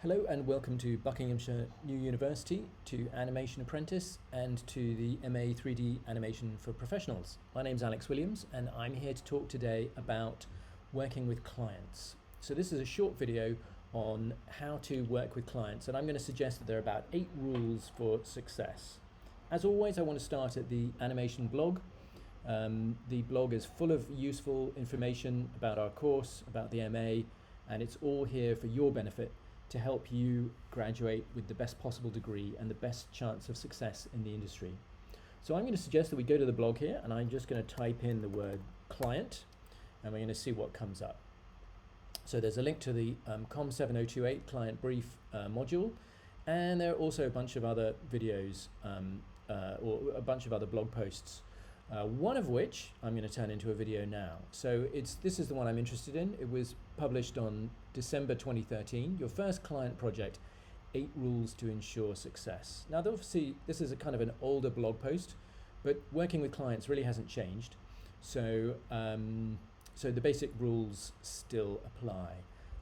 Hello and welcome to Buckinghamshire New University, to Animation Apprentice and to the MA 3D Animation for Professionals. My name's Alex Williams and I'm here to talk today about working with clients. So this is a short video on how to work with clients, and I'm going to suggest that there are about 8 rules for success. As always, I want to start at the animation blog. The blog is full of useful information about our course, about the MA, and it's all here for your benefit to help you graduate with the best possible degree and the best chance of success in the industry. So I'm going to suggest that we go to the blog here, and I'm just going to type in the word client, and we're going to see what comes up. So there's a link to the COM 7028 client brief module, and there are also a bunch of other videos or a bunch of other blog posts, one of which I'm going to turn into a video now. So this is the one I'm interested in. It was published on December 2013, your first client project, 8 rules to ensure success. Now obviously this is a kind of an older blog post, but working with clients really hasn't changed. So so the basic rules still apply.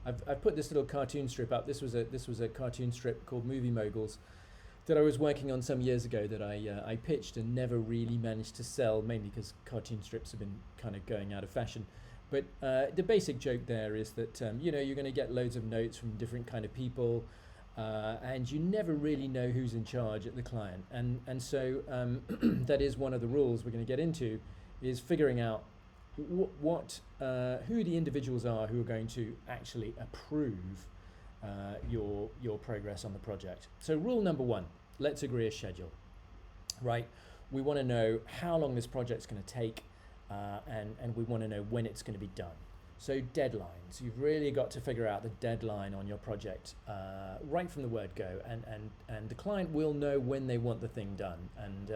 I've put this little cartoon strip up. This was a cartoon strip called Movie Moguls that I was working on some years ago that I pitched and never really managed to sell, mainly because cartoon strips have been kind of going out of fashion. But the basic joke there is that you know, you're going to get loads of notes from different kind of people, and you never really know who's in charge at the client. And so that is one of the rules we're going to get into, is figuring out who the individuals are who are going to actually approve your progress on the project. So rule number 1, let's agree a schedule. Right, we want to know how long this project's going to take, and we want to know when it's going to be done. So deadlines, you've really got to figure out the deadline on your project right from the word go, and the client will know when they want the thing done, and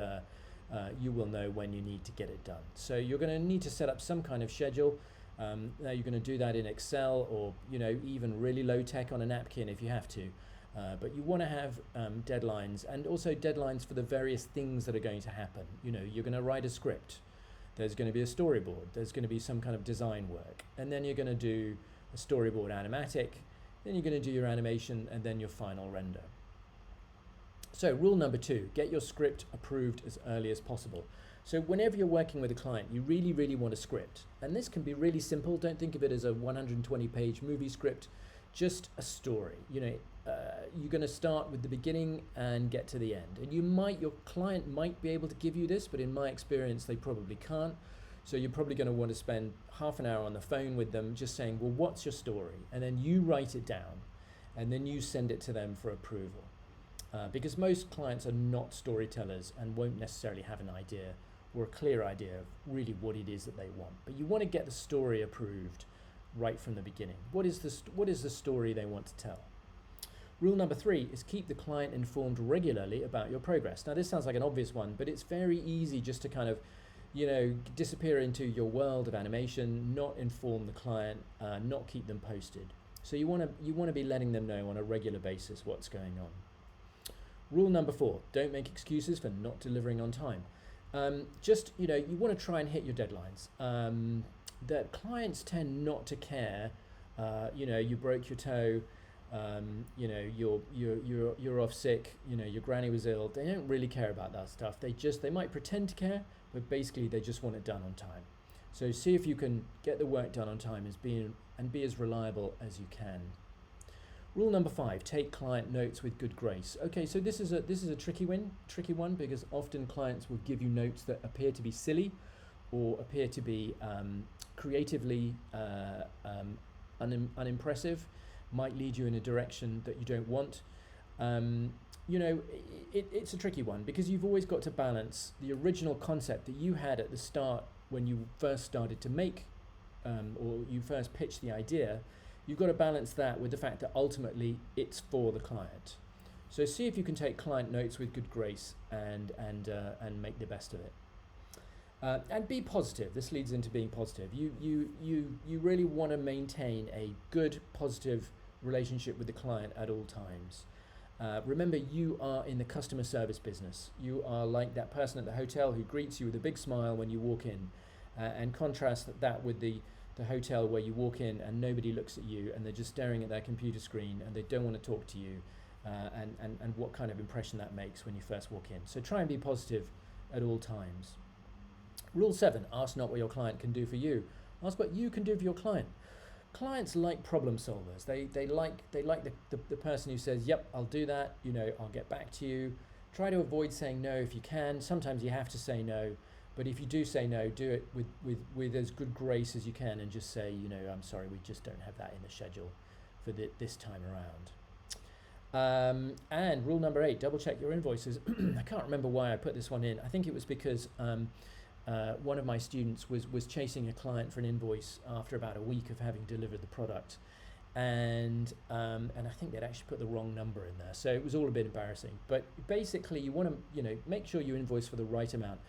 you will know when you need to get it done. So you're going to need to set up some kind of schedule. Now you're going to do that in Excel, or you know, even really low tech on a napkin if you have to. But you want to have deadlines, and also deadlines for the various things that are going to happen. You know, you're going to write a script. There's going to be a storyboard. There's going to be some kind of design work, and then you're going to do a storyboard animatic. Then you're going to do your animation, and then your final render. So rule number 2, get your script approved as early as possible. So whenever you're working with a client, you really want a script. And this can be really simple. Don't think of it as a 120-page movie script, just a story. You know, you're going to start with the beginning and get to the end. And your client might be able to give you this, but in my experience, they probably can't. So you're probably going to want to spend half an hour on the phone with them just saying, well, what's your story? And then you write it down, and then you send it to them for approval. Because most clients are not storytellers and won't necessarily have an idea or a clear idea of really what it is that they want. But you want to get the story approved right from the beginning. What is the story they want to tell? Rule number 3 is keep the client informed regularly about your progress. Now this sounds like an obvious one, but it's very easy just to kind of, you know, disappear into your world of animation, not inform the client, not keep them posted. So you want to be letting them know on a regular basis what's going on. Rule number 4, don't make excuses for not delivering on time. Just, you know, you want to try and hit your deadlines. That clients tend not to care. You know, you broke your toe, you know, you're off sick, you know, your granny was ill. They don't really care about that stuff. They might pretend to care, but basically they just want it done on time. So see if you can get the work done on time and be as reliable as you can. Rule number 5, take client notes with good grace. Okay, so this is a tricky one because often clients will give you notes that appear to be silly or appear to be creatively unimpressive, might lead you in a direction that you don't want. You know, it's a tricky one because you've always got to balance the original concept that you had at the start when you first started to make or you first pitched the idea. You've got to balance that with the fact that ultimately it's for the client. So see if you can take client notes with good grace and make the best of it. And be positive. This leads into being positive. You really want to maintain a good, positive relationship with the client at all times. Remember, you are in the customer service business. You are like that person at the hotel who greets you with a big smile when you walk in, and contrast that with the the hotel where you walk in and nobody looks at you and they're just staring at their computer screen and they don't want to talk to you, and what kind of impression that makes when you first walk in. So try and be positive at all times. Rule 7, ask not what your client can do for you. Ask what you can do for your client. Clients like problem solvers. They like the person who says, yep, I'll do that, I'll get back to you. Try to avoid saying no if you can. Sometimes you have to say no, but if you do say no, do it with as good grace as you can and just say, I'm sorry, we just don't have that in the schedule for this time around. And rule number 8, double check your invoices. I can't remember why I put this one in. I think it was because one of my students was chasing a client for an invoice after about a week of having delivered the product, and I think they'd actually put the wrong number in there, so it was all a bit embarrassing. But basically, you want to make sure you invoice for the right amount,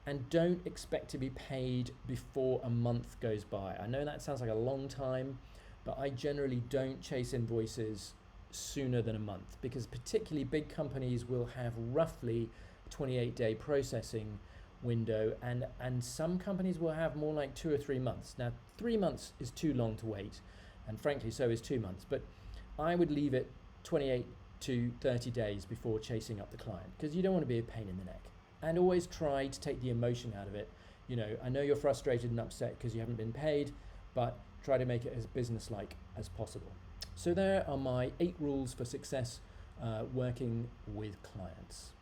and don't expect to be paid before a month goes by. I know that sounds like a long time, but I generally don't chase invoices sooner than a month, because particularly big companies will have roughly 28-day processing window, and some companies will have more like 2 or 3 months. Now 3 months is too long to wait, and frankly so is 2 months, but I would leave it 28 to 30 days before chasing up the client, because you don't want to be a pain in the neck. And always try to take the emotion out of it. I know you're frustrated and upset because you haven't been paid, but try to make it as businesslike as possible. So there are my 8 rules for success working with clients.